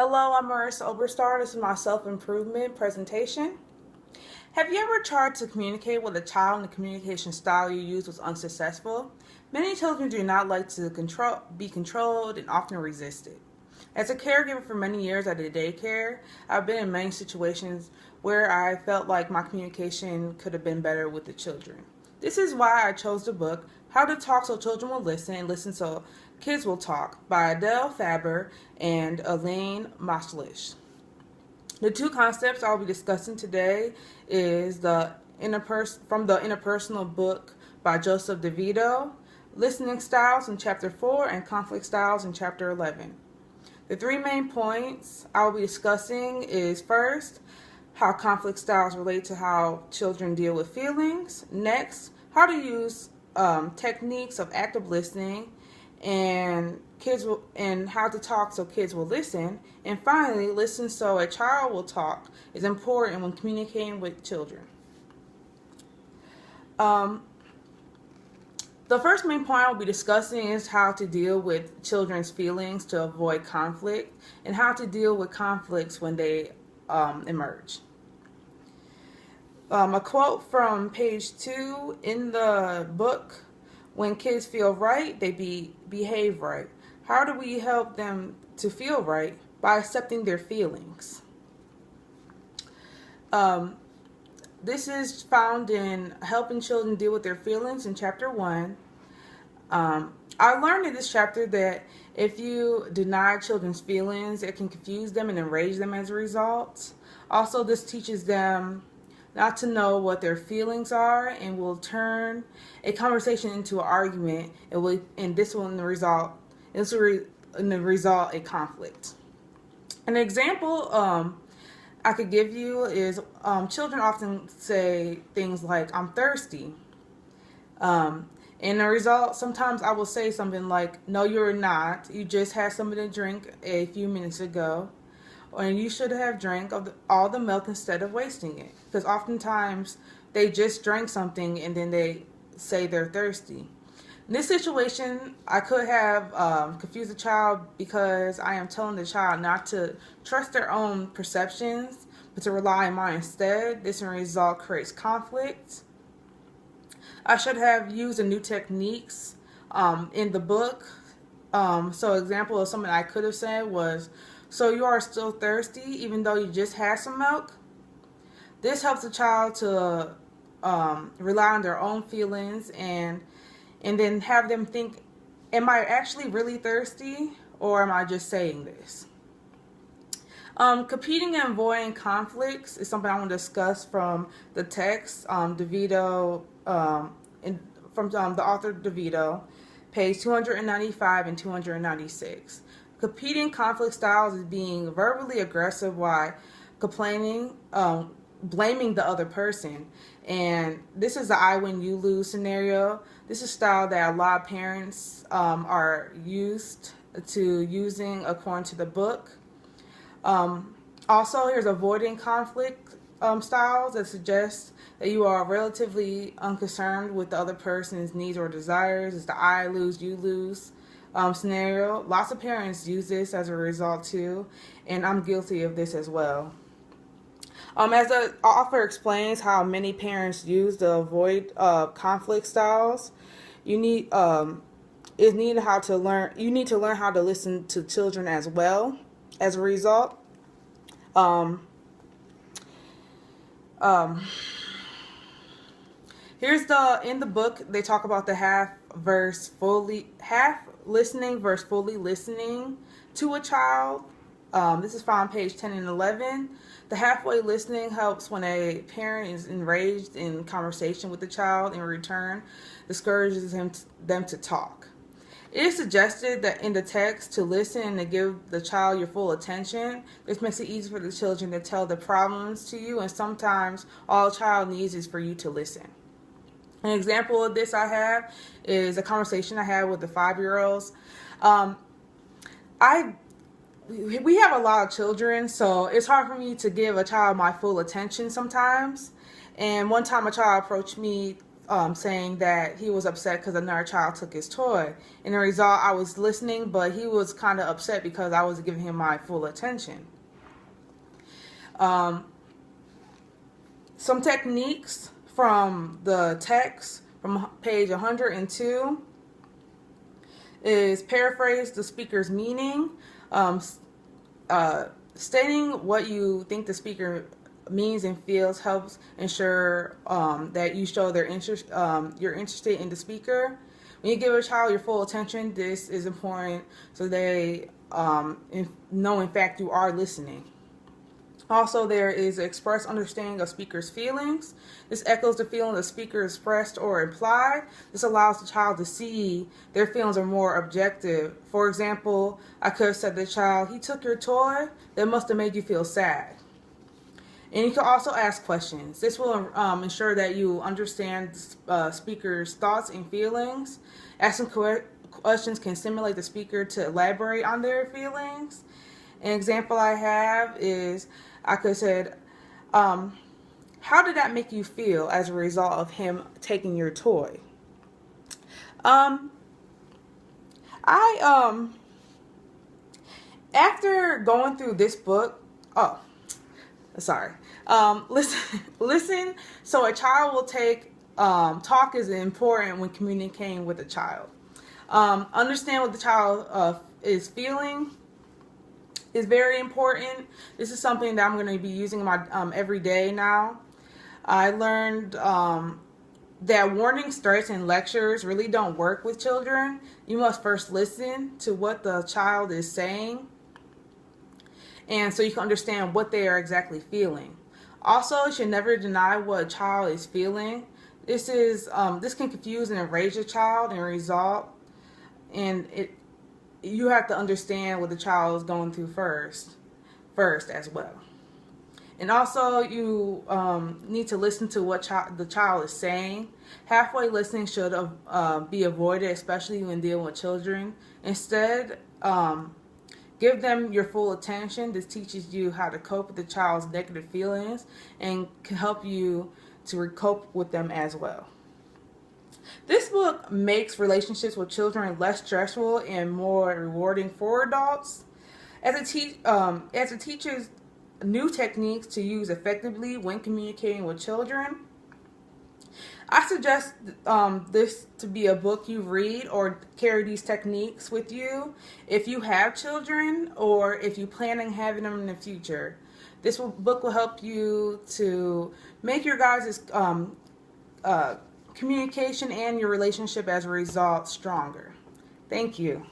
Hello, I'm Marissa Oberstar. This is my self-improvement presentation. Have you ever tried to communicate with a child and the communication style you used was unsuccessful? Many children do not like to be controlled and often resist it. As a caregiver for many years at a daycare, I've been in many situations where I felt like my communication could have been better with the children. This is why I chose the book, How to Talk So Children Will Listen and Listen So Kids Will Talk by Adele Faber and Elaine Mashlish. The two concepts I'll be discussing today is from the interpersonal book by Joseph DeVito, Listening Styles in Chapter 4 and Conflict Styles in Chapter 11. The three main points I'll be discussing is first, how conflict styles relate to how children deal with feelings. Next, how to use techniques of active listening and how to talk so kids will listen. And finally, listen so a child will talk is important when communicating with children. The first main point I'll be discussing is how to deal with children's feelings to avoid conflict and how to deal with conflicts when they emerge. A quote from page 2 in the book: when kids feel right, they behave right. How do we help them to feel right? By accepting their feelings. This is found in Helping Children Deal with Their Feelings in Chapter 1. I learned in this chapter that if you deny children's feelings, it can confuse them and enrage them as a result. Also, this teaches them not to know what their feelings are and will turn a conversation into an argument, and this will result a conflict. An example I could give you is children often say things like, "I'm thirsty." And the result, sometimes I will say something like, "No, you're not. You just had something to drink a few minutes ago. And you should have drank all the milk instead of wasting it." Because oftentimes they just drank something and then they say they're thirsty. In this situation, I could have confused the child because I am telling the child not to trust their own perceptions, but to rely on mine instead. This result creates conflict. I should have used the new techniques in the book. So example of something I could have said was, "So you are still thirsty even though you just had some milk?" This helps the child to rely on their own feelings and then have them think, am I actually really thirsty or am I just saying this? Competing and avoiding conflicts is something I want to discuss from the text, DeVito, from the author DeVito, page 295 and 296. Competing conflict styles is being verbally aggressive while complaining, blaming the other person. And this is the I win, you lose scenario. This is a style that a lot of parents are used to using according to the book. Also, here's avoiding conflict styles that suggest that you are relatively unconcerned with the other person's needs or desires. It's the I lose, you lose scenario. Lots of parents use this as a result too, and I'm guilty of this as well. As the author explains how many parents use to avoid conflict styles, you need to learn how to listen to children as well. As a result, in the book they talk about the half listening versus fully listening to a child. This is found on page 10 and 11. The halfway listening helps when a parent is enraged in conversation with the child. In return, discourages them to talk. It is suggested that in the text to listen and to give the child your full attention. This makes it easy for the children to tell their problems to you, and sometimes all a child needs is for you to listen. An example of this I have is a conversation I had with the 5-year-olds. We have a lot of children, so it's hard for me to give a child my full attention sometimes. And one time a child approached me saying that he was upset because another child took his toy. In the result, I was listening, but he was kind of upset because I wasn't giving him my full attention. Some techniques from the text from page 102 is paraphrase the speaker's meaning. Stating what you think the speaker means and feels helps ensure that you show their interest. You're interested in the speaker. When you give a child your full attention, this is important so they know in fact you are listening. Also, there is an express understanding of speaker's feelings. This echoes the feeling the speaker expressed or implied. This allows the child to see their feelings are more objective. For example, I could have said to the child, "He took your toy. That must have made you feel sad." And you can also ask questions. This will ensure that you understand the speaker's thoughts and feelings. Asking questions can stimulate the speaker to elaborate on their feelings. An example I have is I could have said, how did that make you feel as a result of him taking your toy? After going through this book, listen. So a child will take, talk is important when communicating with a child. Understand what the child is feeling is very important. This is something that I'm going to be using my every day now. I learned that warning strikes and lectures really don't work with children. You must first listen to what the child is saying, and so you can understand what they are exactly feeling. Also, you should never deny what a child is feeling. This can confuse and enrage a child and result, and you have to understand what the child is going through first as well. And also, you need to listen to what the child is saying. Halfway listening should be avoided, especially when dealing with children. Instead, give them your full attention. This teaches you how to cope with the child's negative feelings and can help you to cope with them as well. This book makes relationships with children less stressful and more rewarding for adults. As it teaches new techniques to use effectively when communicating with children. I suggest this to be a book you read or carry these techniques with you if you have children or if you plan on having them in the future. This book will help you to make your guys' communication and your relationship as a result stronger. Thank you.